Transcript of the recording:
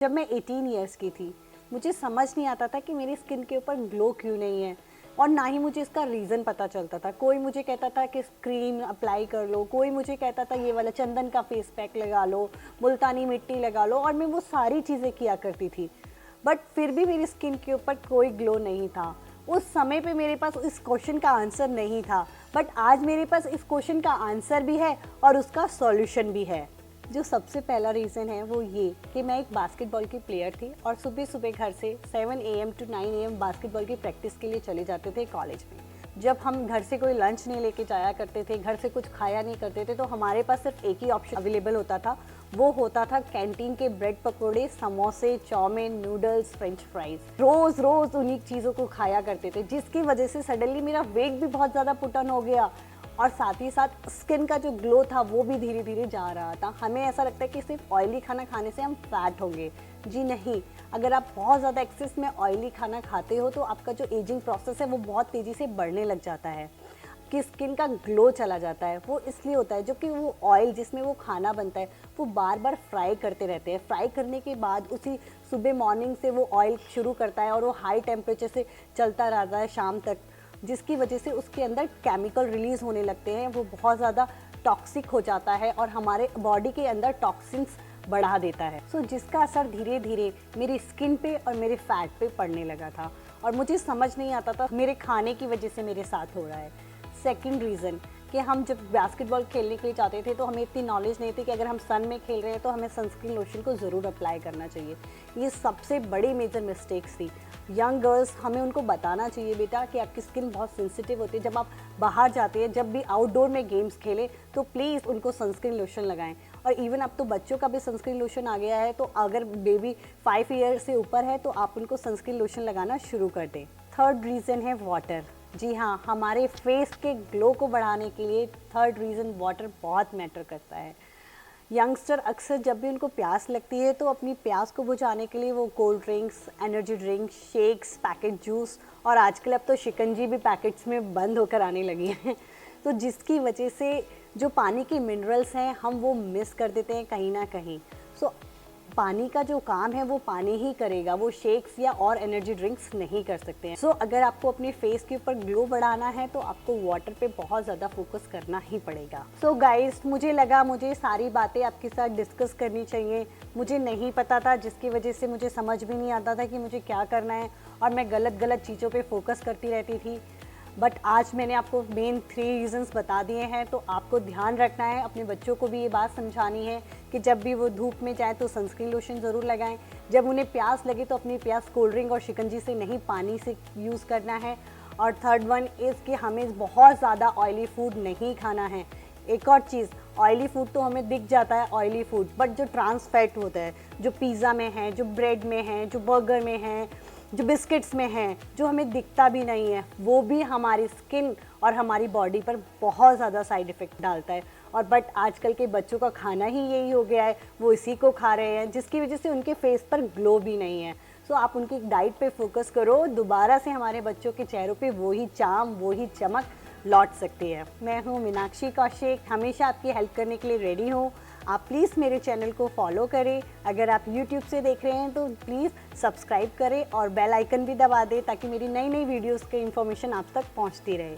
जब मैं 18 इयर्स की थी, मुझे समझ नहीं आता था कि मेरी स्किन के ऊपर ग्लो क्यों नहीं है और ना ही मुझे इसका रीज़न पता चलता था। कोई मुझे कहता था कि क्रीम अप्लाई कर लो, कोई मुझे कहता था ये वाला चंदन का फेस पैक लगा लो, मुल्तानी मिट्टी लगा लो, और मैं वो सारी चीज़ें किया करती थी। बट फिर भी मेरी स्किन के ऊपर कोई ग्लो नहीं था। उस समय पे मेरे पास इस क्वेश्चन का आंसर नहीं था, बट आज मेरे पास इस क्वेश्चन का आंसर भी है और उसका सॉल्यूशन भी है। जो सबसे पहला रीज़न है वो ये कि मैं एक बास्केटबॉल की प्लेयर थी और सुबह सुबह घर से 7 AM to 9 AM बास्केटबॉल की प्रैक्टिस के लिए चले जाते थे कॉलेज में। जब हम घर से कोई लंच नहीं लेके जाया करते थे, घर से कुछ खाया नहीं करते थे, तो हमारे पास सिर्फ एक ही ऑप्शन अवेलेबल होता था, वो होता था कैंटीन के ब्रेड पकौड़े, समोसे, चाउमीन, नूडल्स, फ्रेंच फ्राइज। रोज़ रोज़ उन्हीं चीज़ों को खाया करते थे, जिसकी वजह से सडनली मेरा वेट भी बहुत ज़्यादा पुट ऑन हो गया और साथ ही साथ स्किन का जो ग्लो था वो भी धीरे धीरे जा रहा था। हमें ऐसा लगता है कि सिर्फ ऑयली खाना खाने से हम फैट होंगे। जी नहीं, अगर आप बहुत ज़्यादा एक्सेस में ऑयली खाना खाते हो तो आपका जो एजिंग प्रोसेस है वो बहुत तेज़ी से बढ़ने लग जाता है, कि स्किन का ग्लो चला जाता है। वो इसलिए होता है जो कि वो ऑयल जिसमें वो खाना बनता है वो बार बार फ्राई करते रहते हैं। फ्राई करने के बाद उसी सुबह मॉर्निंग से वो ऑयल शुरू करता है और वो हाई टेम्परेचर से चलता रहता है शाम तक, जिसकी वजह से उसके अंदर केमिकल रिलीज़ होने लगते हैं। वो बहुत ज़्यादा टॉक्सिक हो जाता है और हमारे बॉडी के अंदर टॉक्सिन्स बढ़ा देता है। जिसका असर धीरे धीरे मेरी स्किन पे और मेरे फैट पे पड़ने लगा था और मुझे समझ नहीं आता था मेरे खाने की वजह से मेरे साथ हो रहा है। सेकंड रीज़न कि हम जब बास्केटबॉल खेलने के लिए जाते थे तो हमें इतनी नॉलेज नहीं थी कि अगर हम सन में खेल रहे हैं तो हमें सनस्क्रीन लोशन को ज़रूर अप्लाई करना चाहिए। ये सबसे बड़ी मेजर मिस्टेक्स थी। यंग गर्ल्स, हमें उनको बताना चाहिए बेटा कि आपकी स्किन बहुत सेंसिटिव होती है। जब आप बाहर जाते हैं, जब भी आउटडोर में गेम्स खेलें तो प्लीज़ उनको सनस्क्रीन लोशन लगाएं। और इवन अब तो बच्चों का भी सनस्क्रीन लोशन आ गया है, तो अगर बेबी 5 ईयर से ऊपर है तो आप उनको सनस्क्रीन लोशन लगाना शुरू कर दें। थर्ड रीज़न है वाटर। जी हाँ, हमारे फेस के ग्लो को बढ़ाने के लिए थर्ड रीज़न वाटर बहुत मैटर करता है। यंगस्टर अक्सर जब भी उनको प्यास लगती है तो अपनी प्यास को बुझाने के लिए वो cold drinks, energy drinks, shakes, packet juice और आजकल अब तो शिकंजी भी पैकेट्स में बंद होकर आने लगी हैं तो जिसकी वजह से जो पानी के मिनरल्स हैं हम वो मिस कर देते हैं कहीं ना कहीं। पानी का जो काम है वो पानी ही करेगा, वो शेक्स या और एनर्जी ड्रिंक्स नहीं कर सकते हैं। अगर आपको अपने फेस के ऊपर ग्लो बढ़ाना है तो आपको वाटर पे बहुत ज़्यादा फोकस करना ही पड़ेगा। गाइस, मुझे लगा मुझे सारी बातें आपके साथ डिस्कस करनी चाहिए। मुझे नहीं पता था, जिसकी वजह से मुझे समझ भी नहीं आता था कि मुझे क्या करना है और मैं गलत चीज़ों पर फोकस करती रहती थी। बट आज मैंने आपको मेन 3 रीज़न्स बता दिए हैं, तो आपको ध्यान रखना है। अपने बच्चों को भी ये बात समझानी है कि जब भी वो धूप में जाएँ तो सनस्क्रीन लोशन ज़रूर लगाएं। जब उन्हें प्यास लगे तो अपनी प्यास कोल्ड ड्रिंक और शिकंजी से नहीं, पानी से यूज़ करना है। और थर्ड वन इज़ कि हमें बहुत ज़्यादा ऑयली फूड नहीं खाना है। एक और चीज़, ऑयली फूड तो हमें दिख जाता है ऑयली फूड, बट जो ट्रांस फैट होता है, जो पिज़्ज़ा में है, जो ब्रेड में है, जो बर्गर में है, जो बिस्किट्स में हैं, जो हमें दिखता भी नहीं है, वो भी हमारी स्किन और हमारी बॉडी पर बहुत ज़्यादा साइड इफ़ेक्ट डालता है। और बट आजकल के बच्चों का खाना ही यही हो गया है, वो इसी को खा रहे हैं, जिसकी वजह से उनके फेस पर ग्लो भी नहीं है। आप उनकी डाइट पे फोकस करो, दोबारा से हमारे बच्चों के चेहरों पे वही चाम, वही चमक लौट सकती है। मैं हूँ मीनाक्षी कौशिक, हमेशा आपकी हेल्प करने के लिए रेडी हूँ। आप प्लीज़ मेरे चैनल को फॉलो करें। अगर आप YouTube से देख रहे हैं तो प्लीज़ सब्सक्राइब करें और बेल आइकन भी दबा दें ताकि मेरी नई वीडियोस की इन्फॉर्मेशन आप तक पहुंचती रहे।